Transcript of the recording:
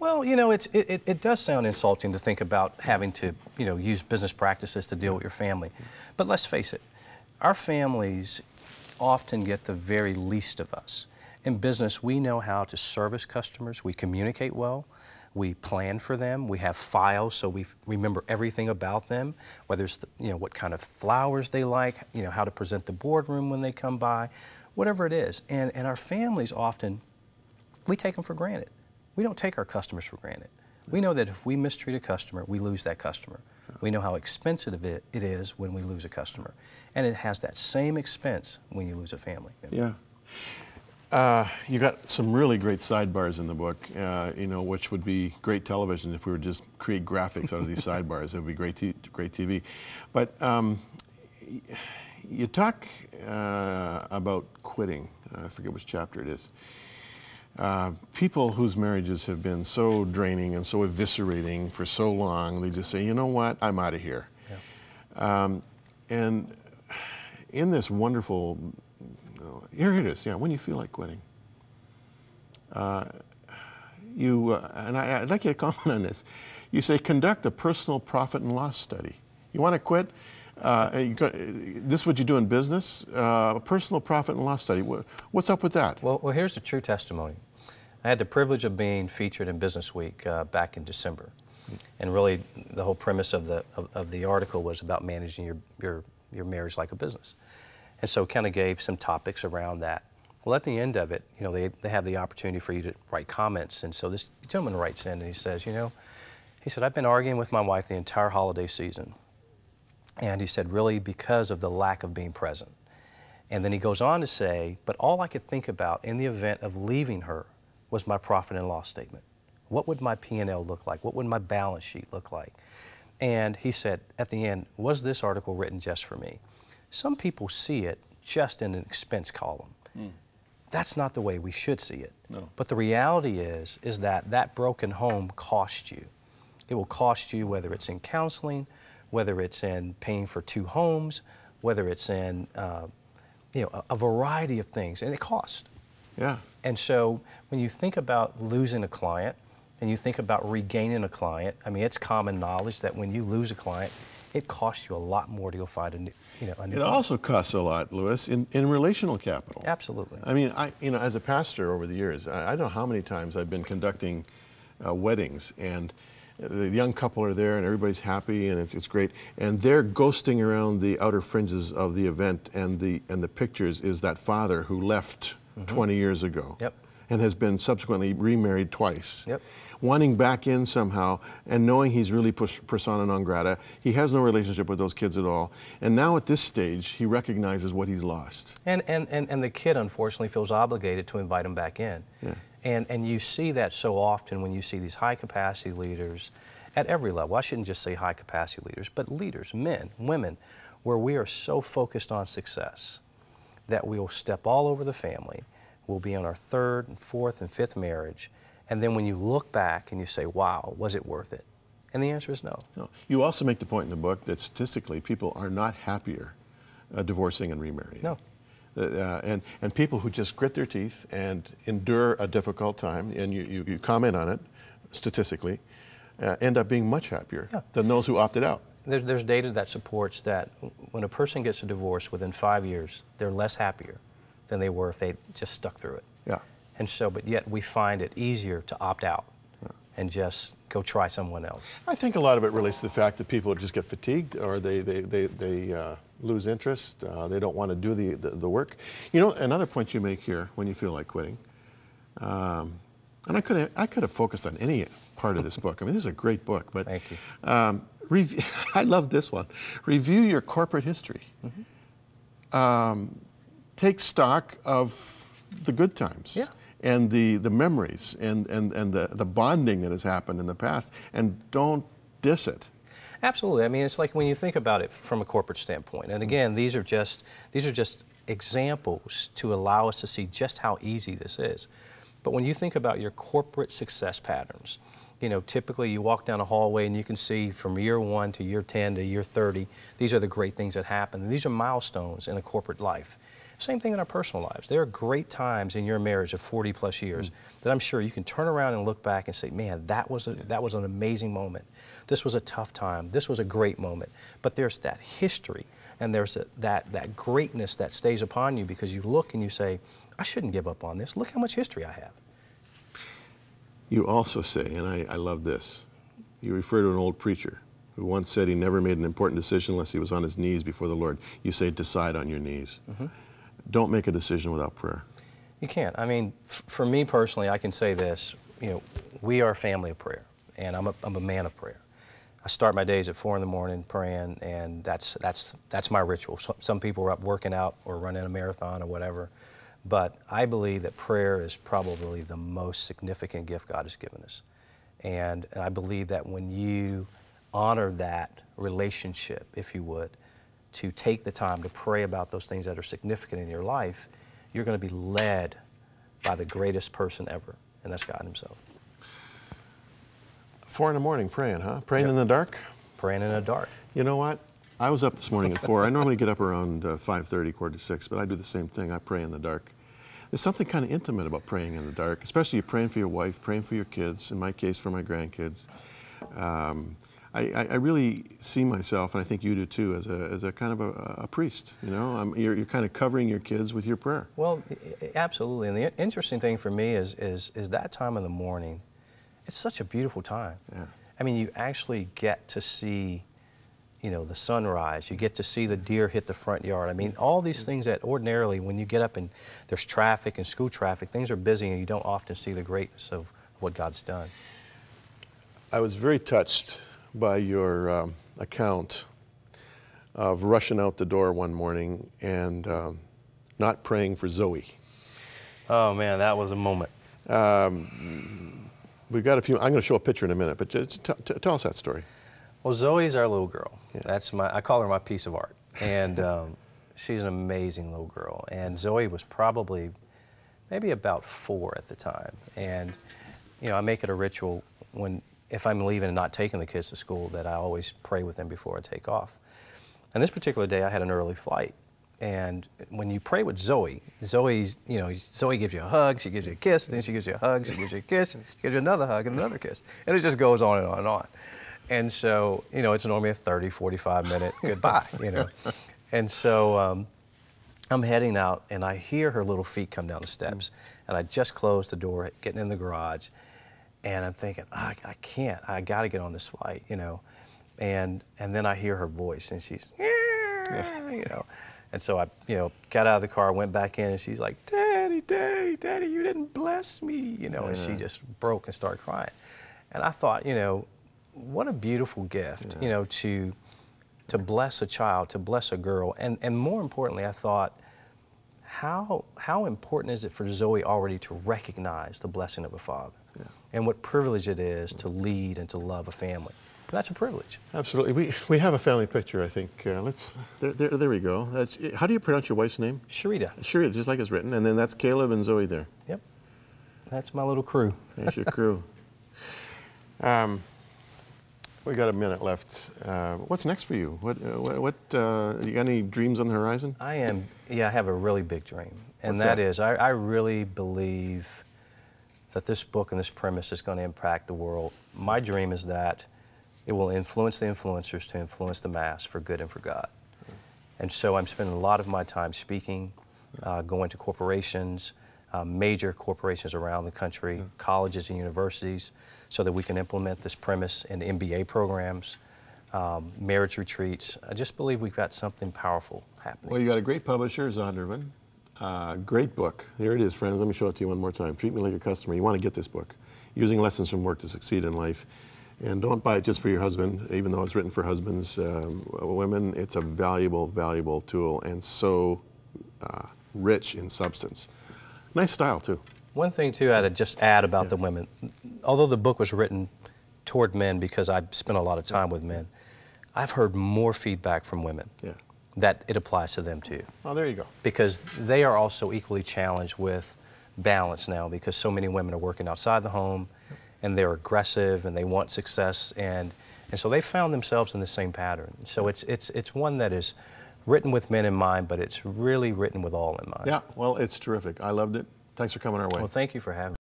Well, you know, it does sound insulting to think about having to, you know, use business practices to deal with your family. But let's face it, our families often get the very least of us. In business, we know how to service customers, we communicate well, we plan for them, we have files so we remember everything about them, whether it's, you know, what kind of flowers they like, you know, how to present the boardroom when they come by, whatever it is. And our families often, we take them for granted. We don't take our customers for granted. We know that if we mistreat a customer, we lose that customer. We know how expensive it is when we lose a customer. And it has that same expense when you lose a family. Yeah. You got some really great sidebars in the book, you know, which would be great television if we would just create graphics out of these sidebars. It would be great TV. But you talk about quitting. I forget which chapter it is. People whose marriages have been so draining and so eviscerating for so long, they just say, you know what, I'm out of here. Yeah. And in this wonderful, here it is, yeah, when you feel like quitting. And I'd like you to comment on this. You say, conduct a personal profit and loss study. You want to quit? This is what you do in business, a personal profit and loss study. What's up with that? Well, here's the true testimony. I had the privilege of being featured in Business Week back in December. And really, the whole premise of the article was about managing your marriage like a business. And so kind of gave some topics around that. Well, at the end of it, you know, they have the opportunity for you to write comments. And so this gentleman writes in and he says, you know, he said, I've been arguing with my wife the entire holiday season. And he said, really because of the lack of being present. And then he goes on to say, but all I could think about in the event of leaving her was my profit and loss statement. What would my P&L look like? What would my balance sheet look like? And he said, at the end, was this article written just for me? Some people see it just in an expense column. That's not the way we should see it. No. But the reality is that broken home costs you. It will cost you whether it's in counseling, whether it's in paying for 2 homes, whether it's in you know, a variety of things, and it costs. Yeah. And so when you think about losing a client and you think about regaining a client, I mean, it's common knowledge that when you lose a client, it costs you a lot more to go find a new client. Also costs a lot, Louis, in relational capital. Absolutely. I mean, you know, as a pastor over the years, I don't know how many times I've been conducting weddings, and the young couple are there and everybody's happy and it's great, and they're ghosting around the outer fringes of the event, and the pictures is that father who left 20 years ago. Yep. And has been subsequently remarried twice. Yep. Wanting back in somehow and knowing he's really persona non grata. He has no relationship with those kids at all. And now at this stage, he recognizes what he's lost. And the kid, unfortunately, feels obligated to invite him back in. Yeah. And you see that so often when you see these high-capacity leaders at every level. I shouldn't just say high-capacity leaders, but leaders, men, women, where we are so focused on success that we will step all over the family. We'll be on our 3rd and 4th and 5th marriage. And then when you look back and you say, wow, was it worth it? And the answer is no. No. You also make the point in the book that statistically people are not happier divorcing and remarrying. No. And people who just grit their teeth and endure a difficult time, and you comment on it statistically, end up being much happier than those who opted out. There's data that supports that when a person gets a divorce within 5 years, they're less happier than they were if they just stuck through it. Yeah. And so, but yet we find it easier to opt out and just go try someone else. I think a lot of it relates to the fact that people just get fatigued, or they lose interest. They don't want to do the work. You know, another point you make here when you feel like quitting, and I could have focused on any part of this book. I mean, this is a great book, but thank you. I love this one. Review your corporate history. Take stock of the good times. Yeah. And the memories and the bonding that has happened in the past, and don't diss it. Absolutely. I mean, it's like when you think about it from a corporate standpoint. And again, these are just examples to allow us to see just how easy this is. But when you think about your corporate success patterns, you know, typically you walk down a hallway and you can see from year 1 to year 10 to year 30, these are the great things that happen. And these are milestones in a corporate life. Same thing in our personal lives. There are great times in your marriage of 40 plus years that I'm sure you can turn around and look back and say, man, that was an amazing moment. This was a tough time. This was a great moment. But there's that history, and there's that greatness that stays upon you because you look and you say, I shouldn't give up on this. Look how much history I have. You also say, and I love this, you refer to an old preacher who once said he never made an important decision unless he was on his knees before the Lord. You say, decide on your knees. Don't make a decision without prayer. You can't. I mean, for me personally, I can say this, you know, we are a family of prayer, and I'm a man of prayer. I start my days at 4 in the morning praying, and that's my ritual. Some people are up working out or running a marathon or whatever, but I believe that prayer is probably the most significant gift God has given us. And I believe that when you honor that relationship, if you would, to take the time to pray about those things that are significant in your life, you're going to be led by the greatest person ever, and that's God Himself. 4 in the morning praying, huh? Praying in the dark? Praying in the dark. You know what? I was up this morning at 4. I normally get up around 5:30, 5:45, but I do the same thing. I pray in the dark. There's something kind of intimate about praying in the dark, especially praying for your wife, praying for your kids, in my case for my grandkids. I really see myself, and I think you do too, as a kind of a priest. You know, you're kind of covering your kids with your prayer. Well, absolutely. And the interesting thing for me is that time in the morning. It's such a beautiful time. Yeah. I mean, you actually get to see, you know, the sunrise. You get to see the deer hit the front yard. I mean, all these things that ordinarily, when you get up and there's traffic and school traffic, things are busy, and you don't often see the greatness of what God's done. I was very touched by your account of rushing out the door one morning and not praying for Zoe. Oh man, that was a moment. We've got a few. I'm going to show a picture in a minute, but just tell us that story. Well, Zoe's our little girl. Yeah. I call her my piece of art, and she's an amazing little girl. And Zoe was probably maybe about 4 at the time. And you know, I make it a ritual if I'm leaving and not taking the kids to school, that I always pray with them before I take off. And this particular day, I had an early flight. And when you pray with Zoe gives you a hug, she gives you a kiss, then she gives you a hug, she gives you a kiss, she gives you another hug and another kiss. And it just goes on and on and on. And so, you know, it's normally a 30, 45-minute goodbye, you know. And so I'm heading out, and I hear her little feet come down the steps. And I just closed the door, getting in the garage. And I'm thinking, I can't, I got to get on this flight, you know. And then I hear her voice, and she's, you know. And so I, you know, got out of the car, went back in, and she's like, Daddy, you didn't bless me, you know, and she just broke and started crying. And I thought, you know, what a beautiful gift, you know, to bless a child, to bless a girl. And more importantly, I thought, how important is it for Zoe already to recognize the blessing of a father? Yeah. And what privilege it is to lead and to love a family. And that's a privilege. Absolutely. We have a family picture, I think. There we go. How do you pronounce your wife's name? Sharita. Sharita, just like it's written. And then that's Caleb and Zoe there. Yep. That's my little crew. There's your crew. We got a minute left. What's next for you? What you got any dreams on the horizon? I have a really big dream. And What's that? is, I really believe that this book and this premise is going to impact the world. My dream is that it will influence the influencers to influence the mass for good and for God. And so I'm spending a lot of my time speaking, going to corporations, major corporations around the country, colleges and universities, so that we can implement this premise in MBA programs, marriage retreats. I just believe we've got something powerful happening. Well, you got a great publisher, Zondervan. Great book. Here it is, friends. Let me show it to you one more time. Treat Me Like a Customer. You want to get this book. Using Lessons from Work to Succeed in Life. And don't buy it just for your husband, even though it's written for husbands. Women, it's a valuable, valuable tool, and so rich in substance. Nice style, too. One thing, too, I'd just add about the women. Although the book was written toward men because I spent a lot of time with men, I've heard more feedback from women that it applies to them, too. Oh, there you go. Because they are also equally challenged with balance now, because so many women are working outside the home, and they're aggressive, and they want success, and so they found themselves in the same pattern. So it's one that is written with men in mind, but it's really written with all in mind. Yeah, well, it's terrific. I loved it. Thanks for coming our way. Well, thank you for having me.